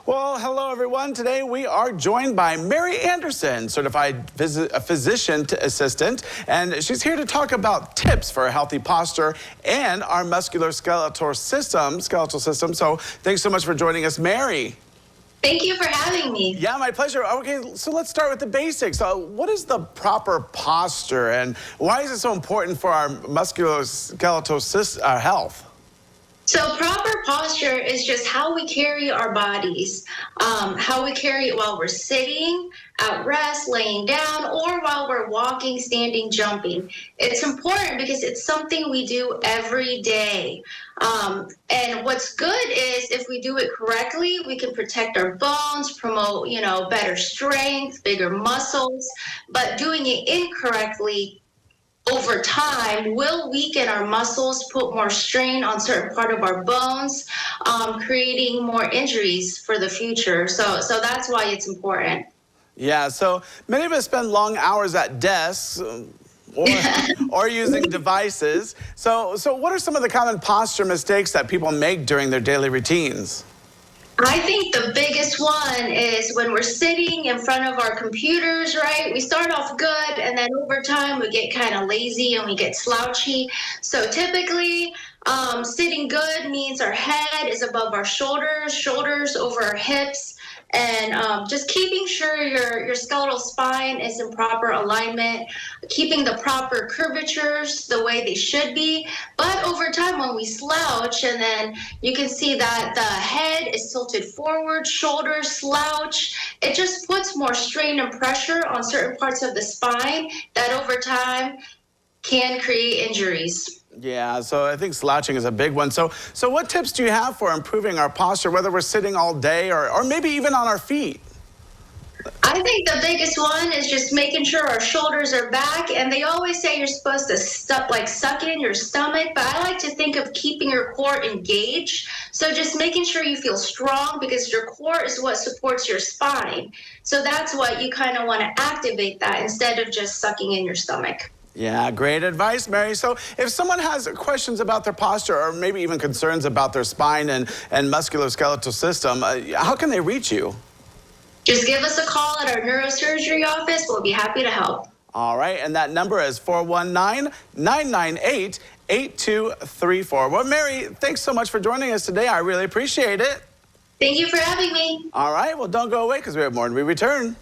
Well, hello everyone. Today we are joined by Mary Anderson, certified physician assistant, and she's here to talk about tips for a healthy posture and our musculoskeletal system. So thanks so much for joining us, Mary. Thank you for having me. Yeah, my pleasure. Okay, so let's start with the basics. What is the proper posture and why is it so important for our musculoskeletal health? So proper posture is just how we carry our bodies, how we carry it while we're sitting, at rest, laying down, or while we're walking, standing, jumping. It's important because it's something we do every day. And what's good is if we do it correctly, we can protect our bones, promote, better strength, bigger muscles, but doing it incorrectly over time will weaken our muscles, put more strain on certain part of our bones, creating more injuries for the future. So that's why it's important. Yeah, so many of us spend long hours at desks or using devices. So what are some of the common posture mistakes that people make during their daily routines? I think the biggest one is when we're sitting in front of our computers, right? We start off good, and then over time we get kind of lazy and we get slouchy. So typically, sitting good means our head is above our shoulders, shoulders over our hips, and just keeping sure your skeletal spine is in proper alignment, keeping the proper curvatures the way they should be. But over time, when we slouch, and then you can see that the head is tilted forward, shoulders slouch, it just puts more strain and pressure on certain parts of the spine that over time can create injuries. Yeah, so I think slouching is a big one. So what tips do you have for improving our posture, whether we're sitting all day or maybe even on our feet? I think the biggest one is just making sure our shoulders are back. And they always say you're supposed to suck in your stomach, but I like to think of keeping your core engaged. So just making sure you feel strong because your core is what supports your spine. So that's what you kind of want to activate that instead of just sucking in your stomach. Yeah, great advice, Mary. So if someone has questions about their posture or maybe even concerns about their spine and musculoskeletal system, how can they reach you? Just give us a call at our neurosurgery office. We'll be happy to help. All right, and that number is 419-998-8234. Well, Mary, thanks so much for joining us today. I really appreciate it. Thank you for having me. All right, well, don't go away because we have more when we return.